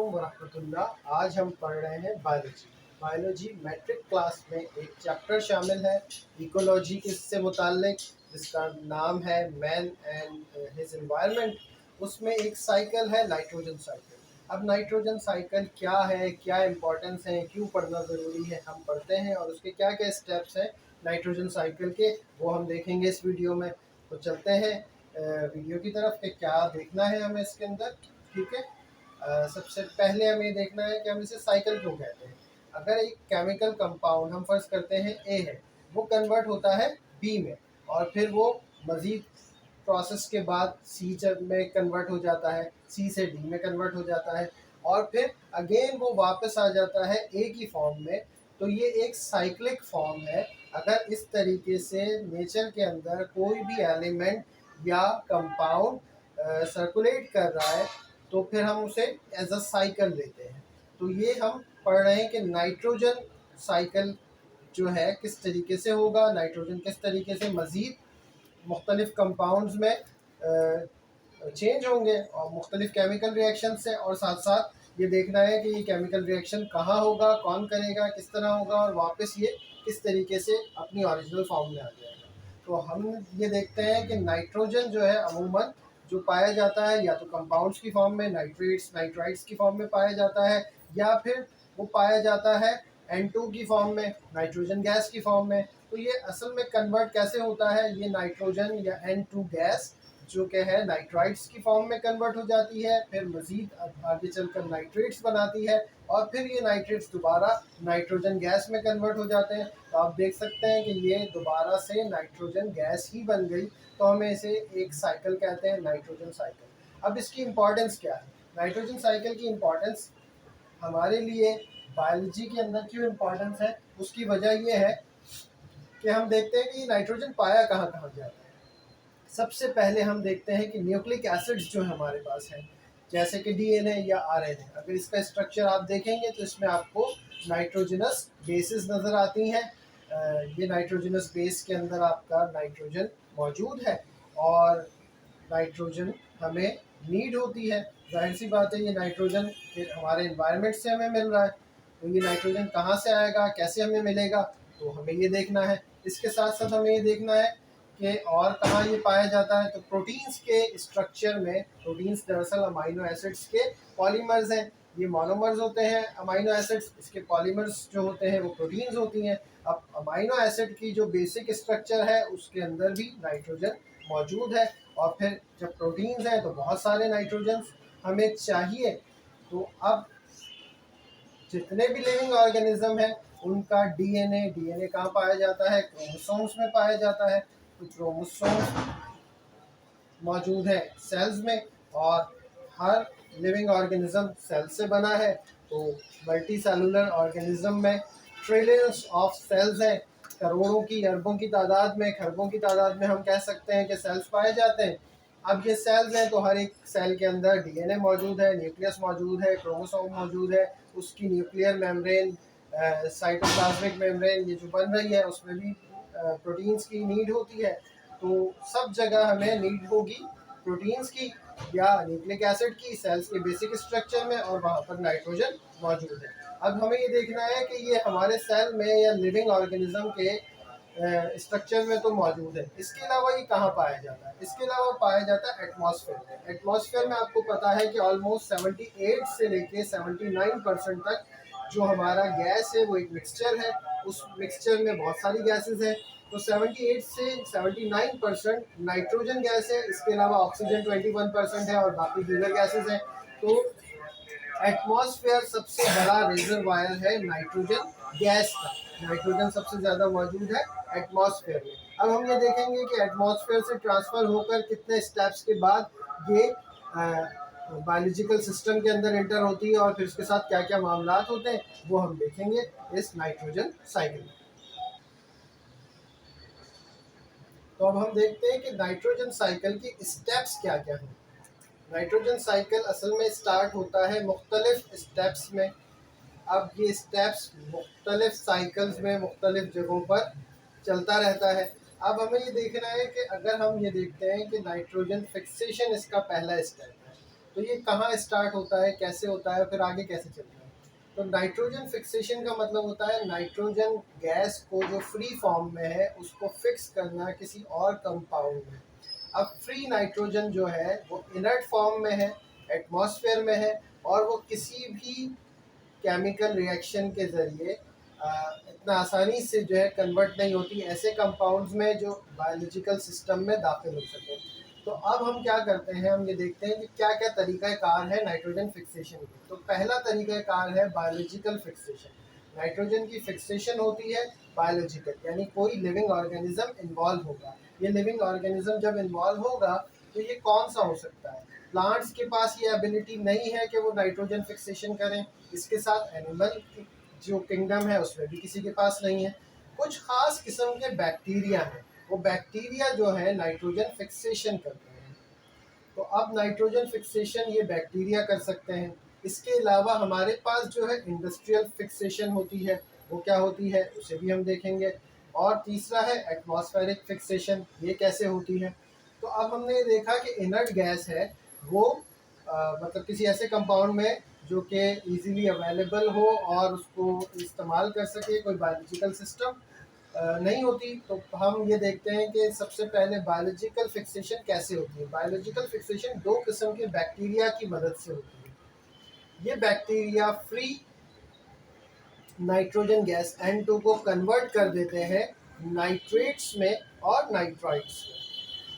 वालेकुम वरहमतुल्लाह। आज हम पढ़ रहे हैं बायोलॉजी मैट्रिक क्लास में एक चैप्टर शामिल है इकोलॉजी से मुताल्लिक, जिसका नाम है मैन एंड हिज एनवायरनमेंट। उसमें एक साइकिल है नाइट्रोजन साइकिल। अब नाइट्रोजन साइकिल क्या है, क्या इंपॉर्टेंस है, क्यों पढ़ना ज़रूरी है, हम पढ़ते हैं और उसके क्या क्या स्टेप्स हैं नाइट्रोजन साइकिल के, वो हम देखेंगे इस वीडियो में। तो चलते हैं वीडियो की तरफ कि क्या देखना है हमें इसके अंदर। ठीक है। सबसे पहले हमें देखना है कि हम इसे साइकिल क्यों कहते हैं। अगर एक केमिकल कंपाउंड हम फर्ज करते हैं ए है, वो कन्वर्ट होता है बी में और फिर वो मज़ीद प्रोसेस के बाद सी में कन्वर्ट हो जाता है, सी से डी में कन्वर्ट हो जाता है और फिर अगेन वो वापस आ जाता है ए की फॉर्म में। तो ये एक साइक्लिक फॉर्म है। अगर इस तरीके से नेचर के अंदर कोई भी एलिमेंट या कंपाउंड सर्कुलेट कर रहा है तो फिर हम उसे एज अ साइकिल लेते हैं। तो ये हम पढ़ रहे हैं कि नाइट्रोजन साइकिल जो है किस तरीके से होगा, नाइट्रोजन किस तरीके से मज़ीद मुख्तलिफ कंपाउंड्स में चेंज होंगे और मुख्तलिफ केमिकल रिएक्शन से, और साथ साथ ये देखना है कि ये केमिकल रिएक्शन कहाँ होगा, कौन करेगा, किस तरह होगा और वापस ये किस तरीके से अपनी ओरिजिनल फॉर्म में आ जाएगा। तो हम ये देखते हैं कि नाइट्रोजन जो है अमूमन जो पाया जाता है या तो कंपाउंड्स की फॉर्म में, नाइट्रेट्स नाइट्राइड्स की फॉर्म में पाया जाता है, या फिर वो पाया जाता है N2 की फॉर्म में, नाइट्रोजन गैस की फॉर्म में। तो ये असल में कन्वर्ट कैसे होता है, ये नाइट्रोजन या N2 गैस जो कि है नाइट्राइड्स की फॉर्म में कन्वर्ट हो जाती है, फिर मज़ीद आगे चलकर नाइट्रेट्स बनाती है और फिर ये नाइट्रेट्स दोबारा नाइट्रोजन गैस में कन्वर्ट हो जाते हैं। तो आप देख सकते हैं कि ये दोबारा से नाइट्रोजन गैस ही बन गई। तो हमें इसे एक साइकिल कहते हैं, नाइट्रोजन साइकिल। अब इसकी इम्पॉर्टेंस क्या है, नाइट्रोजन साइकिल की इम्पॉर्टेंस हमारे लिए बायोलॉजी के अंदर क्यों इम्पॉर्टेंस है, उसकी वजह यह है कि हम देखते हैं कि नाइट्रोजन पाया कहाँ कहाँ जाता है। सबसे पहले हम देखते हैं कि न्यूक्लिक एसिड्स जो हमारे पास हैं, जैसे कि डीएनए या आरएनए, अगर इसका स्ट्रक्चर आप देखेंगे तो इसमें आपको नाइट्रोजनस बेसिस नज़र आती हैं। ये नाइट्रोजनस बेस के अंदर आपका नाइट्रोजन मौजूद है और नाइट्रोजन हमें नीड होती है। जाहिर सी बात है, ये नाइट्रोजन हमारे इन्वायरमेंट से हमें मिल रहा है। तो ये नाइट्रोजन कहाँ से आएगा, कैसे हमें मिलेगा, तो हमें ये देखना है। इसके साथ साथ हमें ये देखना है कि और कहाँ ये पाया जाता है। तो प्रोटीन्स के स्ट्रक्चर में, प्रोटीन्स दरअसल अमाइनो एसिड्स के पॉलीमर्स हैं। ये मोनोमर्स होते हैं अमाइनो एसिड्स, इसके पॉलीमर्स जो होते हैं वो प्रोटीन्स होती हैं। अब अमाइनो एसिड की जो बेसिक स्ट्रक्चर है उसके अंदर भी नाइट्रोजन मौजूद है और फिर जब प्रोटीन्स हैं तो बहुत सारे नाइट्रोजन्स हमें चाहिए। तो अब जितने भी लिविंग ऑर्गेनिज्म हैं उनका डीएनए कहाँ पाया जाता है, क्रोमोसोम्स में पाया जाता है। तो क्रोमोसोम्स मौजूद है सेल्स में और हर लिविंग ऑर्गेनिज्म सेल से बना है। तो मल्टी सेलुलर ऑर्गेनिज्म में ट्रिलियंस ऑफ सेल्स हैं, करोड़ों की, अरबों की तादाद में, खरबों की तादाद में हम कह सकते हैं कि सेल्स पाए जाते हैं। अब ये सेल्स हैं तो हर एक सेल के अंदर डीएनए मौजूद है, न्यूक्लियस मौजूद है, क्रोमोसोम मौजूद है, उसकी न्यूक्लियर मेम्ब्रेन, साइटोप्लाज्मिक मेम्ब्रेन ये जो बन रही है उसमें भी प्रोटीन्स की नीड होती है। तो सब जगह हमें नीड होगी प्रोटीन्स की या न्यूक्लिक एसिड की सेल्स के बेसिक स्ट्रक्चर में, और वहाँ पर नाइट्रोजन मौजूद है। अब हमें ये देखना है कि ये हमारे सेल में या लिविंग ऑर्गेनिज्म के स्ट्रक्चर में तो मौजूद है, इसके अलावा ये कहाँ पाया जाता है, इसके अलावा पाया जाता है एटमॉस्फेयर में। एटमॉस्फेयर में आपको पता है कि ऑलमोस्ट 78 से लेके 79% तक जो हमारा गैस है वो एक मिक्सचर है। उस मिक्सचर में बहुत सारी गैसेस हैं। तो 78 से 79% नाइट्रोजन गैस है, इसके अलावा ऑक्सीजन 21% है और बाकी दीगर गैसेस हैं। तो एटमॉस्फेयर सबसे बड़ा रिजर्वायर है नाइट्रोजन गैस का। नाइट्रोजन सबसे ज़्यादा मौजूद है एटमॉस्फेयर में। अब हम ये देखेंगे कि एटमॉस्फेयर से ट्रांसफ़र होकर कितने स्टेप्स के बाद ये बायोलॉजिकल सिस्टम के अंदर एंटर होती है और फिर उसके साथ क्या क्या मामला होते हैं वो हम देखेंगे इस नाइट्रोजन साइकिल में। तो अब हम देखते हैं कि नाइट्रोजन साइकिल की स्टेप्स क्या क्या हैं। नाइट्रोजन साइकिल असल में स्टार्ट होता है मुख्तलिफ स्टेप्स में। अब ये स्टेप्स मुख्तलिफ साइकिल्स में मुख्तलिफ जगहों पर चलता रहता है। अब हमें ये देखना है कि अगर हम ये देखते हैं कि नाइट्रोजन फिक्सेशन इसका पहला स्टेप है। तो ये कहाँ स्टार्ट होता है, कैसे होता है, फिर आगे कैसे चलता है? तो नाइट्रोजन फिक्सेशन का मतलब होता है नाइट्रोजन गैस को जो फ्री फॉर्म में है उसको फिक्स करना किसी और कंपाउंड में। अब फ्री नाइट्रोजन जो है वो इनर्ट फॉर्म में है, एटमॉस्फेयर में है, और वो किसी भी केमिकल रिएक्शन के ज़रिए इतना आसानी से जो है कन्वर्ट नहीं होती ऐसे कंपाउंड्स में जो बायोलॉजिकल सिस्टम में दाखिल हो सके। तो अब हम क्या करते हैं, हम ये देखते हैं कि क्या क्या तरीक़ाकार है नाइट्रोजन फिक्सेशन की। तो पहला तरीक़ाकार है बायोलॉजिकल फिक्सेशन। नाइट्रोजन की फिक्सेशन होती है बायोलॉजिकल, यानी कोई लिविंग ऑर्गेनिज्म इन्वॉल्व होगा। ये लिविंग ऑर्गेनिज्म जब इन्वॉल्व होगा तो ये कौन सा हो सकता है? प्लांट्स के पास ये एबिलिटी नहीं है कि वो नाइट्रोजन फिक्सेशन करें। इसके साथ एनिमल जो किंगडम है उसमें भी किसी के पास नहीं है। कुछ खास किस्म के बैक्टीरिया हैं, वो बैक्टीरिया जो है नाइट्रोजन फिक्सेशन करते हैं। तो अब नाइट्रोजन फिक्सेशन ये बैक्टीरिया कर सकते हैं। इसके अलावा हमारे पास जो है इंडस्ट्रियल फिक्सेशन होती है, वो क्या होती है उसे भी हम देखेंगे। और तीसरा है एटमॉस्फेरिक फिक्सेशन, ये कैसे होती है। तो अब हमने देखा कि इनर्ट गैस है वो मतलब किसी ऐसे कंपाउंड में जो कि इजीली अवेलेबल हो और उसको इस्तेमाल कर सके, कोई बायोलॉजिकल सिस्टम नहीं होती। तो हम ये देखते हैं कि सबसे पहले बायोलॉजिकल फिक्सेशन कैसे होती है। बायोलॉजिकल फिक्सेशन दो किस्म के बैक्टीरिया की मदद से होती है। ये bacteria free nitrogen gas N2 को कन्वर्ट कर देते हैं नाइट्रेट्स में और नाइट्राइट्स में।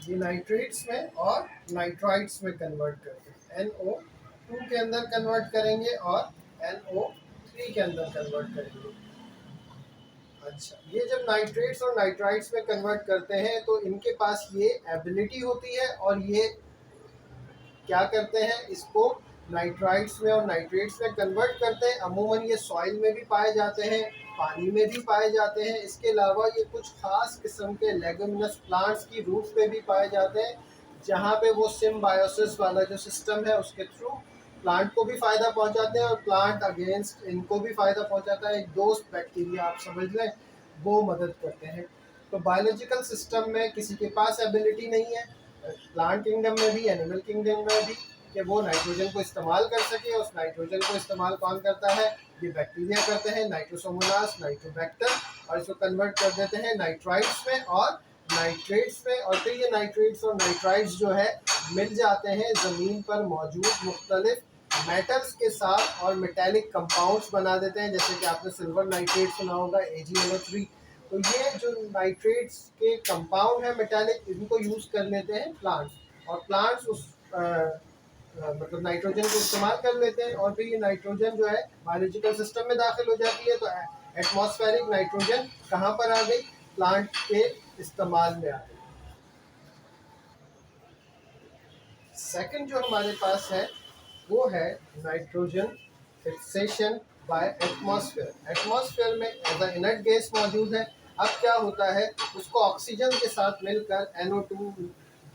ये नाइट्रेट्स में और नाइट्राइट्स में कन्वर्ट करते हैं। NO2 के अंदर कन्वर्ट करेंगे और NO3 के अंदर कन्वर्ट करेंगे। अच्छा, ये जब नाइट्रेट्स और नाइट्राइट्स में कन्वर्ट करते हैं तो इनके पास ये एबिलिटी होती है और ये क्या करते हैं, इसको नाइट्राइट्स में और नाइट्रेट्स में कन्वर्ट करते हैं। अमूमन ये सॉइल में भी पाए जाते हैं, पानी में भी पाए जाते हैं। इसके अलावा ये कुछ खास किस्म के लेगुमिनस प्लांट्स की रूट पे भी पाए जाते हैं, जहाँ पे वो सिम्बायोसिस वाला जो सिस्टम है उसके थ्रू प्लांट को भी फ़ायदा पहुँचाते हैं और प्लांट अगेंस्ट इनको भी फ़ायदा पहुँचाता है। एक दोस्त बैक्टीरिया आप समझ लें, वो मदद करते हैं। तो बायोलॉजिकल सिस्टम में किसी के पास एबिलिटी नहीं है, प्लांट किंगडम में भी एनिमल किंगडम में भी, कि वो नाइट्रोजन को इस्तेमाल कर सके। उस नाइट्रोजन को इस्तेमाल कौन करता है? ये बैक्टीरिया करते हैं, नाइट्रोसोमोनास, नाइट्रोबैक्टर, और इसको कन्वर्ट कर देते हैं नाइट्राइट्स में और नाइट्रेट्स में। और फिर ये नाइट्रेट्स और नाइट्राइट्स जो है मिल जाते हैं ज़मीन पर मौजूद मुख्तलिफ मेटल्स के साथ और मेटेलिक कंपाउंड्स बना देते हैं। जैसे कि आपने सिल्वर नाइट्रेट सुना होगा, AgNO3। तो ये जो नाइट्रेट्स के कंपाउंड है मेटालिक, इनको यूज़ कर लेते हैं प्लांट्स, और प्लांट्स उस मतलब नाइट्रोजन को इस्तेमाल कर लेते हैं, और फिर ये नाइट्रोजन जो है बायोलॉजिकल सिस्टम में दाखिल हो जाती है। तो एटमॉस्फेरिक नाइट्रोजन कहाँ पर आ गई? प्लांट के इस्तेमाल में आ गई। सेकंड जो हमारे पास है वो है nitrogen fixation by atmosphere. Atmosphere में एज अ इनर्ट गैस मौजूद है। अब क्या होता है, उसको ऑक्सीजन के साथ मिलकर NO2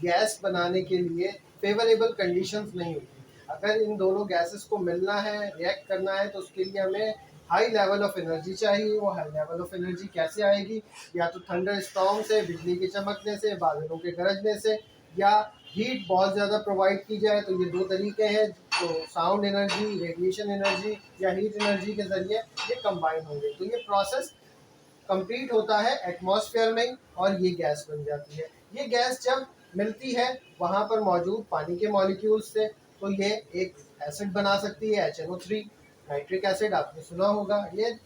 गैस बनाने के लिए फेवरेबल कंडीशंस नहीं होती। अगर इन दोनों गैसेस को मिलना है, रिएक्ट करना है, तो उसके लिए हमें हाई लेवल ऑफ एनर्जी चाहिए। वो हाई लेवल ऑफ एनर्जी कैसे आएगी? या तो थंडर स्टॉर्म से, बिजली के चमकने से, बादलों के गरजने से, या हीट बहुत ज़्यादा प्रोवाइड की जाए। तो ये दो तरीके हैं, तो साउंड एनर्जी, रेडिएशन एनर्जी या हीट एनर्जी के ज़रिए ये कंबाइन होंगे। तो ये प्रोसेस कंप्लीट होता है एटमॉस्फेयर में और ये गैस बन जाती है। ये गैस जब मिलती है वहाँ पर मौजूद पानी के मॉलिक्यूल्स से, तो ये एक एसिड बना सकती है, HNO3। नाइट्रिक एसिड आपने सुना होगा। ये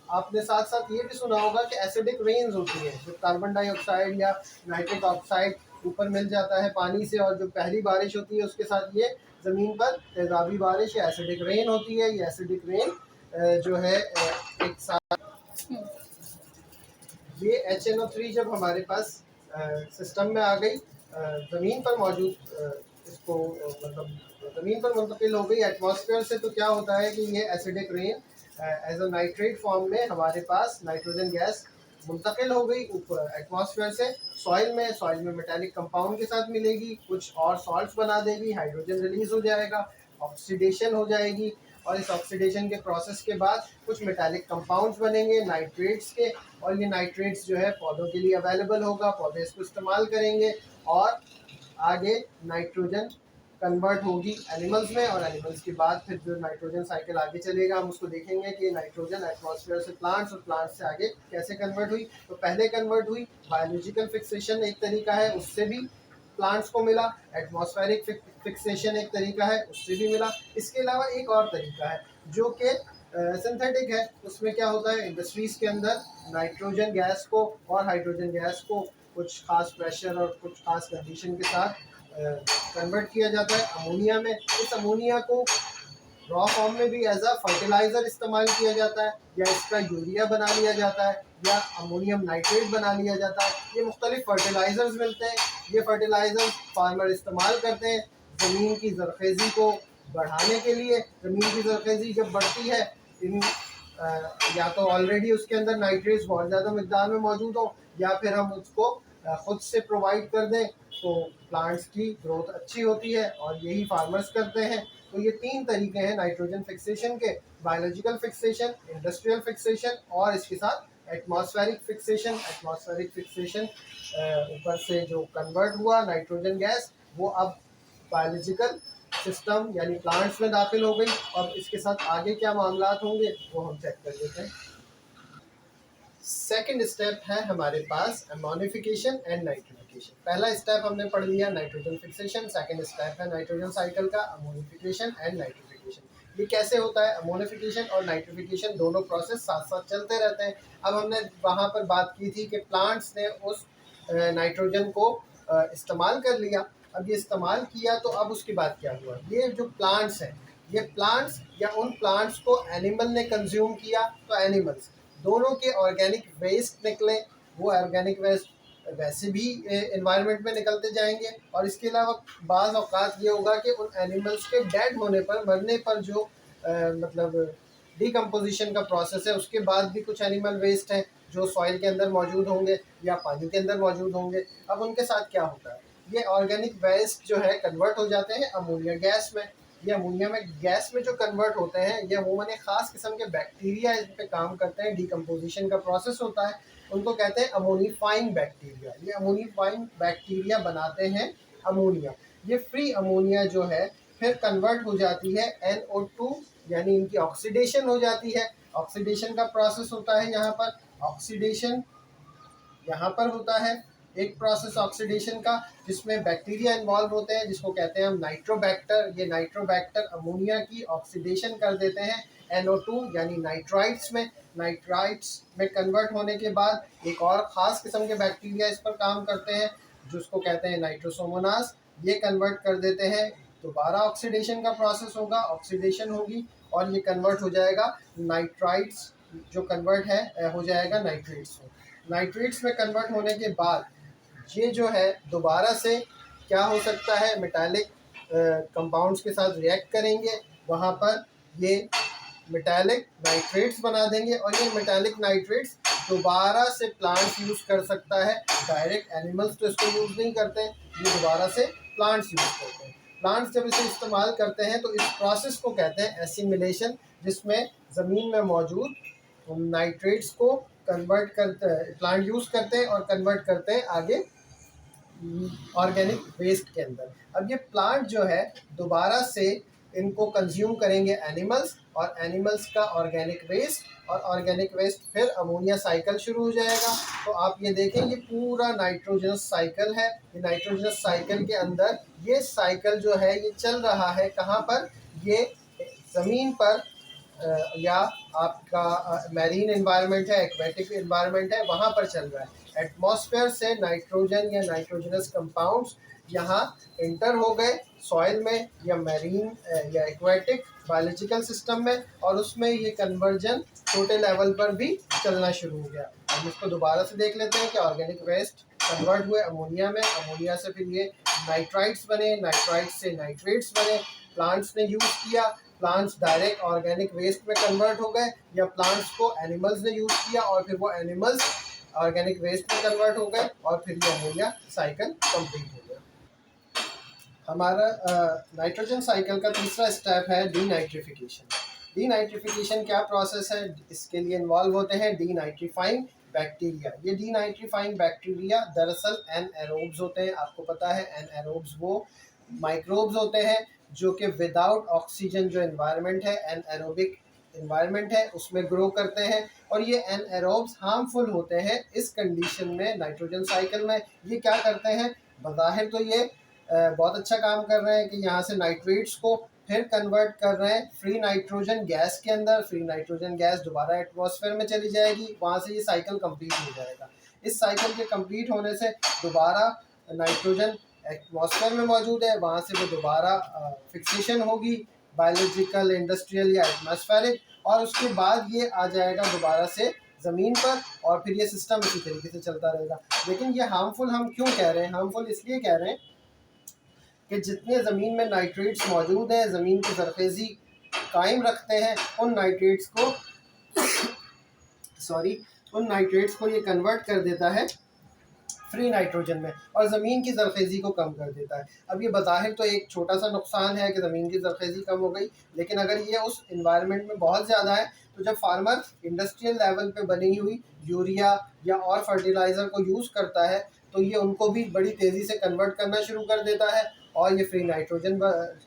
आपने साथ साथ ये भी सुना होगा कि एसिडिक रेन्स होती है, जो कार्बन डाइऑक्साइड या नाइट्रिक ऑक्साइड ऊपर मिल जाता है पानी से, और जो पहली बारिश होती है उसके साथ ये ज़मीन पर तेज़ाबी बारिश या एसिडिक रेन होती है। ये एसिडिक रेन जो है एक साथ ये HNO3 जब हमारे पास सिस्टम में आ गई, ज़मीन पर मौजूद इसको मतलब ज़मीन पर मुंतकिल हो गई एटमॉस्फेयर से, तो क्या होता है कि ये acidic rain as a nitrate form में हमारे पास नाइट्रोजन गैस मुंतकिल हो गई ऊपर एटमॉस्फेयर से सॉइल में मेटालिक कंपाउंड के साथ मिलेगी, कुछ और सॉल्ट्स बना देगी, हाइड्रोजन रिलीज हो जाएगा, ऑक्सीडेशन हो जाएगी, और इस ऑक्सीडेशन के प्रोसेस के बाद कुछ मेटालिक कंपाउंड्स बनेंगे नाइट्रेट्स के, और ये नाइट्रेट्स जो है पौधों के लिए अवेलेबल होगा, पौधे इसको इस्तेमाल करेंगे और आगे नाइट्रोजन कन्वर्ट होगी एनिमल्स में, और एनिमल्स के बाद फिर जो नाइट्रोजन साइकिल आगे चलेगा हम उसको देखेंगे कि नाइट्रोजन एटमॉस्फेयर से प्लांट्स और प्लांट्स से आगे कैसे कन्वर्ट हुई। तो पहले कन्वर्ट हुई बायोलॉजिकल फिक्सेशन एक तरीका है, उससे भी प्लांट्स को मिला। एटमॉस्फेरिक फिक्सेशन एक तरीका है, उससे भी मिला। इसके अलावा एक और तरीका है जो कि सिंथेटिक है। उसमें क्या होता है, इंडस्ट्रीज के अंदर नाइट्रोजन गैस को और हाइड्रोजन गैस को कुछ खास प्रेशर और कुछ खास कंडीशन के साथ कन्वर्ट किया जाता है अमोनिया में। इस अमोनिया को रॉ फॉर्म में भी एज अ फर्टिलाइजर इस्तेमाल किया जाता है, या इसका यूरिया बना लिया जाता है, या अमोनियम नाइट्रेट बना लिया जाता है। ये मुख्तलिफ फर्टिलाइजर्स मिलते हैं। ये फर्टिलाइजर्स फार्मर इस्तेमाल करते हैं ज़मीन की जरखेज़ी को बढ़ाने के लिए। ज़मीन की जरखेज़ी जब बढ़ती है, इन या तो ऑलरेडी उसके अंदर नाइट्रेट्स बहुत ज़्यादा मिकदार में मौजूद हो, या फिर हम उसको खुद से प्रोवाइड कर दें, तो प्लांट्स की ग्रोथ अच्छी होती है, और यही फार्मर्स करते हैं। तो ये तीन तरीके हैं नाइट्रोजन फिक्सेशन के, बायोलॉजिकल फिक्सेशन, इंडस्ट्रियल फिक्सेशन, और इसके साथ एटमॉस्फेरिक फिक्सेशन। एटमॉस्फेरिक फिक्सेशन ऊपर से जो कन्वर्ट हुआ नाइट्रोजन गैस, वो अब बायोलॉजिकल सिस्टम यानी प्लांट्स में दाखिल हो गई। और इसके साथ आगे क्या मामला होंगे वो हम चेक कर लेते हैं। सेकेंड स्टेप है हमारे पास अमोनिफिकेशन एंड नाइट्रिफिकेशन। पहला स्टेप हमने पढ़ लिया नाइट्रोजन फिक्सेशन, सेकेंड स्टेप है नाइट्रोजन साइकिल का अमोनिफिकेशन एंड नाइट्रिफिकेशन। ये कैसे होता है, अमोनिफिकेशन और नाइट्रिफिकेशन दोनों प्रोसेस साथ साथ चलते रहते हैं। अब हमने वहाँ पर बात की थी कि प्लांट्स ने उस नाइट्रोजन को इस्तेमाल कर लिया। अब ये इस्तेमाल किया तो अब उसके बाद क्या हुआ, ये जो प्लांट्स हैं, ये प्लांट्स या उन प्लांट्स को एनिमल ने कंज्यूम किया, तो एनिमल्स दोनों के ऑर्गेनिक वेस्ट निकले। वो ऑर्गेनिक वेस्ट वैसे भी एनवायरनमेंट में निकलते जाएंगे, और इसके अलावा बाज़ औक़ात ये होगा कि उन एनिमल्स के डेड होने पर, मरने पर जो मतलब डिकम्पोजिशन का प्रोसेस है, उसके बाद भी कुछ एनिमल वेस्ट हैं जो सॉइल के अंदर मौजूद होंगे या पानी के अंदर मौजूद होंगे। अब उनके साथ क्या होता है, ये ऑर्गेनिक वेस्ट जो है कन्वर्ट हो जाते हैं अमोनिया गैस में। ये अमोनिया में गैस में जो कन्वर्ट होते हैं, ये अमूमन एक ख़ास किस्म के बैक्टीरिया इन पे काम करते हैं। डिकम्पोजिशन का प्रोसेस होता है, उनको कहते हैं अमोनीफाइंग बैक्टीरिया। ये अमोनीफाइंग बैक्टीरिया बनाते हैं अमोनिया। ये फ्री अमोनिया जो है फिर कन्वर्ट हो जाती है NO2, यानी इनकी ऑक्सीडेशन हो जाती है। ऑक्सीडेशन का प्रोसेस होता है यहाँ पर, ऑक्सीडेशन यहाँ पर होता है एक प्रोसेस ऑक्सीडेशन का, जिसमें बैक्टीरिया इन्वॉल्व होते हैं, जिसको कहते हैं हम नाइट्रोबैक्टर। ये नाइट्रोबैक्टर अमोनिया की ऑक्सीडेशन कर देते हैं NO2 यानी नाइट्राइट्स में। नाइट्राइट्स में कन्वर्ट होने के बाद एक और ख़ास किस्म के बैक्टीरिया इस पर काम करते हैं, जिसको कहते हैं नाइट्रोसोमोनास। ये कन्वर्ट कर देते हैं, दोबारा ऑक्सीडेशन का प्रोसेस होगा, ऑक्सीडेशन होगी, और ये कन्वर्ट हो जाएगा नाइट्राइट्स, जो कन्वर्ट है हो जाएगा नाइट्रेट्स में। नाइट्रेट्स में कन्वर्ट होने के बाद ये जो है दोबारा से क्या हो सकता है, मेटालिक कंपाउंड्स के साथ रिएक्ट करेंगे, वहाँ पर ये मेटालिक नाइट्रेट्स बना देंगे, और ये मेटालिक नाइट्रेट्स दोबारा से प्लांट्स यूज़ कर सकता है। डायरेक्ट एनिमल्स तो इसको यूज़ नहीं करते हैं, ये दोबारा से प्लांट्स यूज़ करते हैं। प्लांट्स जब इसे इस्तेमाल करते हैं तो इस प्रोसेस को कहते हैं एसिमिलेशन, जिसमें ज़मीन में मौजूद नाइट्रेट्स को कन्वर्ट करते हैं, प्लांट यूज़ करते हैं और कन्वर्ट करते हैं आगे ऑर्गेनिक वेस्ट के अंदर। अब ये प्लांट जो है दोबारा से इनको कंज्यूम करेंगे एनिमल्स, और एनिमल्स का ऑर्गेनिक वेस्ट, और ऑर्गेनिक वेस्ट फिर अमोनिया साइकिल शुरू हो जाएगा। तो आप ये देखें, ये पूरा नाइट्रोजनस साइकिल है। ये नाइट्रोजनस साइकिल के अंदर ये साइकिल जो है ये चल रहा है कहाँ पर, ये ज़मीन पर या आपका मैरीन एनवायरनमेंट है, एक्वेटिक एनवायरनमेंट है, वहाँ पर चल रहा है। एटमॉस्फेयर से नाइट्रोजन या नाइट्रोजनस कंपाउंड्स यहाँ इंटर हो गए सॉइल में या मैरीन या एक्वेटिक बायोलॉजिकल सिस्टम में, और उसमें ये कन्वर्जन छोटे लेवल पर भी चलना शुरू हो गया। हम इसको दोबारा से देख लेते हैं कि ऑर्गेनिक वेस्ट कन्वर्ट हुए अमोनिया में, अमोनिया से फिर ये नाइट्राइट्स बने, नाइट्राइट्स से नाइट्रेट्स बने, प्लांट्स ने यूज़ किया, प्लांट्स डायरेक्ट ऑर्गेनिक वेस्ट में कन्वर्ट हो गए, या प्लांट्स को एनिमल्स ने यूज़ किया और फिर वो एनिमल्स ऑर्गेनिक वेस्ट में कन्वर्ट हो गए, और फिर ये अमोनिया साइकिल कंप्लीट हो गया। हमारा नाइट्रोजन साइकिल का तीसरा स्टेप है डीनाइट्रिफिकेशन। डीनाइट्रिफिकेशन क्या प्रोसेस है, इसके लिए इन्वॉल्व होते हैं डीनाइट्रीफाइंग बैक्टीरिया। ये डीनाइट्रीफाइंग बैक्टीरिया दरअसल एनएरोब्स होते हैं। आपको पता है एनएरोब्स वो माइक्रोब्स होते हैं जो कि विदाउट ऑक्सीजन जो एनवायरनमेंट है, एनएरोबिक एनवायरनमेंट है, उसमें ग्रो करते हैं। और ये एनएरोब्स हार्मफुल होते हैं इस कंडीशन में, नाइट्रोजन साइकिल में। ये क्या करते हैं, बज़ाहिर तो ये बहुत अच्छा काम कर रहे हैं कि यहाँ से नाइट्रेट्स को फिर कन्वर्ट कर रहे हैं फ्री नाइट्रोजन गैस के अंदर। फ्री नाइट्रोजन गैस दोबारा एटमॉस्फेयर में चली जाएगी, वहाँ से ये साइकिल कंप्लीट हो जाएगा। इस साइकिल के कंप्लीट होने से दोबारा नाइट्रोजन एटमॉस्फेयर में मौजूद है, वहाँ से वो दोबारा फिक्सेशन होगी बायोलॉजिकल, इंडस्ट्रियल या एटमॉस्फेरिक, और उसके बाद ये आ जाएगा दोबारा से ज़मीन पर, और फिर ये सिस्टम इसी तरीके से चलता रहेगा। लेकिन ये हार्मफुल हम क्यों कह रहे हैं, हार्मफुल इसलिए कह रहे हैं कि जितने ज़मीन में नाइट्रेट्स मौजूद हैं, ज़मीन की ज़रख़ेज़ी कायम रखते हैं, उन नाइट्रेट्स को उन नाइट्रेट्स को ये कन्वर्ट कर देता है फ्री नाइट्रोजन में, और ज़मीन की ज़रख़ेज़ी को कम कर देता है। अब ये बज़ाहिर तो एक छोटा सा नुकसान है कि ज़मीन की ज़रख़ेज़ी कम हो गई, लेकिन अगर ये उस इन्वायरमेंट में बहुत ज़्यादा है तो जब फार्मर इंडस्ट्रियल लेवल पे बनी हुई यूरिया या और फर्टिलाइज़र को यूज़ करता है तो ये उनको भी बड़ी तेज़ी से कन्वर्ट करना शुरू कर देता है, और ये फ्री नाइट्रोजन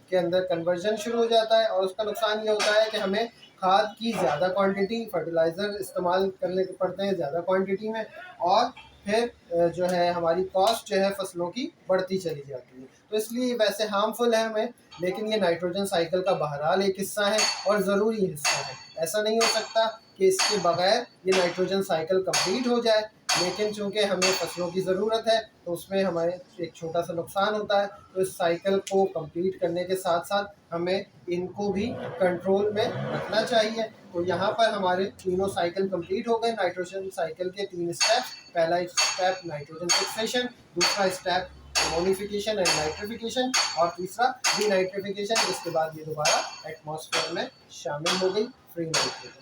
के अंदर कन्वर्जन शुरू हो जाता है। और उसका नुकसान ये होता है कि हमें खाद की ज़्यादा क्वांटिटी, फर्टिलाइज़र इस्तेमाल करने पड़ते हैं ज़्यादा क्वांटिटी में, और फिर जो है हमारी कॉस्ट जो है फसलों की बढ़ती चली जाती है। तो इसलिए वैसे हार्मफुल है हमें, लेकिन ये नाइट्रोजन साइकिल का बहरहाल एक हिस्सा है और ज़रूरी हिस्सा है। ऐसा नहीं हो सकता कि इसके बगैर ये नाइट्रोजन साइकिल कंप्लीट हो जाए, लेकिन चूँकि हमें फसलों की ज़रूरत है तो उसमें हमारे एक छोटा सा नुकसान होता है। तो इस साइकिल को कंप्लीट करने के साथ साथ हमें इनको भी कंट्रोल में रखना चाहिए। तो यहाँ पर हमारे तीनों साइकिल कंप्लीट हो गए, नाइट्रोजन साइकिल के 3 स्टेप। पहला स्टेप नाइट्रोजन फिक्सेशन, दूसरा स्टेप अमोनिफिकेशन एंड नाइट्रिफिकेशन, और तीसरा डीनाइट्रिफिकेशन। इसके बाद ये दोबारा एटमॉस्फेयर में शामिल हो गई फ्री नाइट्रोजन।